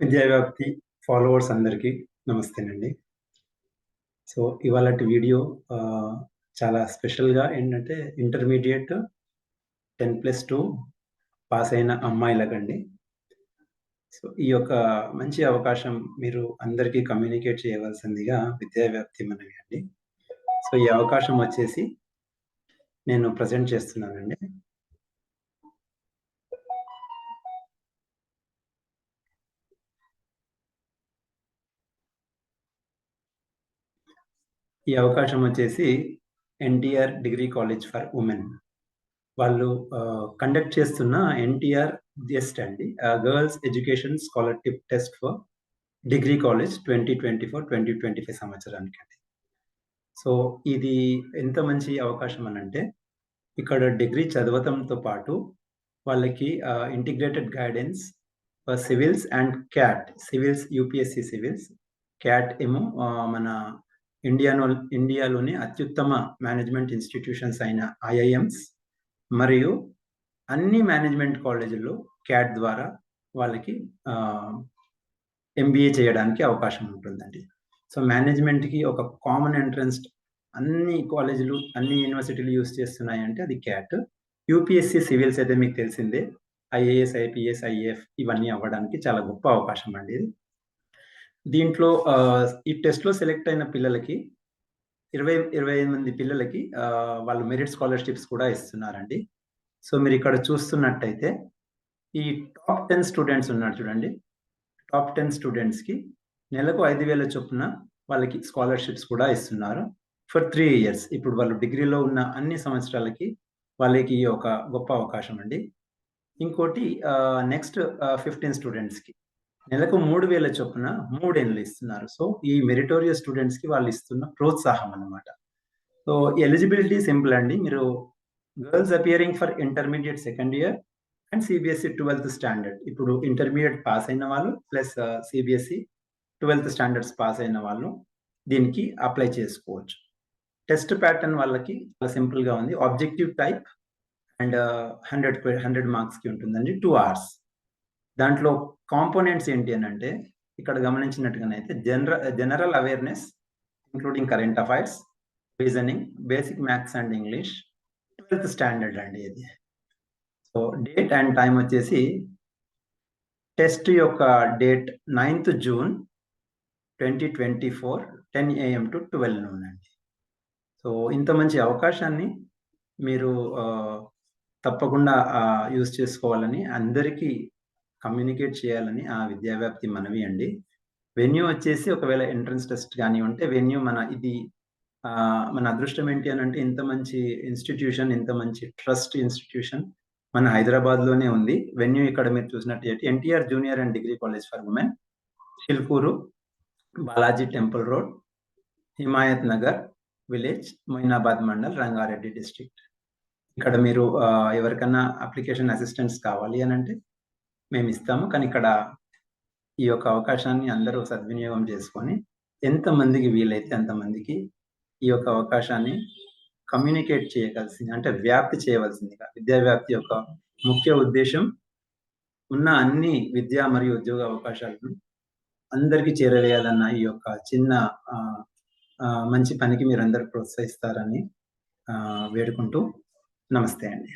విద్యావ్యాప్తి followers అందరికీ నమస్తేనండి. So, ఇవాళటి video చాలా స్పెషల్‌గా ఏంటంటే ఇంటర్మీడియేట్ 10+2 పాస్ అయిన అమ్మాయిలకండి. సో, ఈ యొక్క మంచి అవకాశం మీరు అందరికీ కమ్యూనికేట్ చేయవలసిందిగా విద్యావ్యాప్తి మనవి అండి. సో, ఈ అవకాశం వచ్చేసి నేను ప్రెజెంట్ చేస్తున్నానండి. ఈ అవకాశం వచ్చేసి NTR degree college for women. వాళ్ళు కండక్ట్ చేస్తున్న ఎన్‌టీఆర్ జస్ట్ అండి. Girls education scholarship test for degree college 2024, 2025 సంవత్సరానికండి. సో, ఇది ఎంత మంచి అవకాశం అనంటే, ఇక్కడ డిగ్రీ చదవటంతో పాటు వాళ్ళకి integrated guidance for civils and cat. Civils UPSC civils, cat ఏమో మన ఇండియాలోని అత్యుత్తమ మేనేజ్మెంట్ ఇన్‌స్టిట్యూషన్స్ అయిన ఐఐఎమ్స్ మరియు అన్ని మేనేజ్మెంట్ కాలేజీల్లో క్యాట్ ద్వారా వాళ్ళకి ఎంబీఏ చేయడానికి అవకాశం ఉంటుందండి. సో, మేనేజ్మెంట్‌కి ఒక కామన్ ఎంట్రన్స్ అన్ని కాలేజీలు, అన్ని యూనివర్సిటీలు యూజ్ చేస్తున్నాయంటే అది క్యాట్. యూపీఎస్‌సి సివిల్స్ అయితే మీకు తెలిసిందే. ఐఏఎస్, ఐపీఎస్, ఐఏఎఫ్ ఇవన్నీ అవ్వడానికి చాలా గొప్ప అవకాశం అండి ఇది. దీంట్లో ఈ టెస్ట్‌లో సెలెక్ట్ అయిన పిల్లలకి 25 మంది పిల్లలకి వాళ్ళు మెరిట్ స్కాలర్‌షిప్స్ కూడా ఇస్తున్నారండి. సో, మీరిక్కడ చూస్తున్నట్టయితే ఈ టాప్ 10 స్టూడెంట్స్ ఉన్నారు చూడండి. టాప్ 10 స్టూడెంట్స్‌కి నెలకు 5,000 చొప్పున వాళ్ళకి స్కాలర్‌షిప్స్ కూడా ఇస్తున్నారు. For 3 years. ఇప్పుడు వాళ్ళు డిగ్రీలో ఉన్న అన్ని సంవత్సరాలకి వాళ్ళకి ఒక గొప్ప అవకాశం అండి. ఇంకోటి నెక్స్ట్ 15 స్టూడెంట్స్‌కి నెలకు 3,000 చొప్పున 3 ఏళ్ళు ఇస్తున్నారు. సో, ఈ మెరిటోరియస్ స్టూడెంట్స్‌కి వాళ్ళు ఇస్తున్న ప్రోత్సాహం అన్నమాట. సో, ఎలిజిబిలిటీ సింపుల్ అండి. మీరు girls appearing for intermediate second year and CBSE 12థ్ స్టాండర్డ్. ఇప్పుడు ఇంటర్మీడియేట్ పాస్ అయిన వాళ్ళు ప్లస్ సీబీఎస్ఈ 12థ్ స్టాండర్డ్స్ పాస్ అయిన వాళ్ళు దీనికి అప్లై చేసుకోవచ్చు. టెస్ట్ ప్యాటర్న్ వాళ్ళకి చాలా సింపుల్‌గా ఉంది. ఆబ్జెక్టివ్ టైప్ అండ్ 100 మార్క్స్‌కి ఉంటుందండి. 2 అవర్స్. దాంట్లో కాంపోనెంట్స్ ఏంటి అనంటే ఇక్కడ గమనించినట్టుగానైతే general awareness including current affairs, reasoning, basic maths and English 12థ్ స్టాండర్డ్ అండి ఇది. సో, డేట్ అండ్ టైమ్ వచ్చేసి టెస్ట్ యొక్క date 9th June 2024 10 AM to 12 noon అండి. సో, ఇంత మంచి అవకాశాన్ని మీరు తప్పకుండా యూజ్ చేసుకోవాలని అందరికీ కమ్యూనికేట్ చేయాలని విద్యావ్యాప్తి మనవి అండి. వెన్యూ వచ్చేసి ఒకవేళ ఎంట్రన్స్ టెస్ట్ గాని ఉంటే వెన్యూ మన అదృష్టం ఏంటి అనంటే ఇంత మంచి ఇన్‌స్టిట్యూషన్, ఇంత మంచి ట్రస్ట్ ఇన్‌స్టిట్యూషన్ మన హైదరాబాద్‌లోనే ఉంది. వెన్యూ ఇక్కడ మీరు చూసినట్టయితే NTR junior and degree college for women, Chilkur, Balaji temple road, Himayat Nagar village, Moinabad mandal, Rangareddy district. ఇక్కడ మీరు ఎవరికన్నా అప్లికేషన్ అసిస్టెన్స్ కావాలి అనంటే మేమిస్తాము. కానీ ఇక్కడ ఈ యొక్క అవకాశాన్ని అందరూ సద్వినియోగం చేసుకొని ఎంతమందికి వీలైతే అంతమందికి ఈ యొక్క అవకాశాన్ని కమ్యూనికేట్ అంటే వ్యాప్తి చేయవలసిందిగా. విద్యా వ్యాప్తి యొక్క ముఖ్య ఉద్దేశ్యం ఉన్న అన్ని విద్యా మరియు ఉద్యోగ అవకాశాలను అందరికీ చేరవేయాలన్న ఈ యొక్క చిన్న మంచి పనికి మీరందరూ ప్రోత్సహిస్తారని వేడుకుంటూ నమస్తే అండి.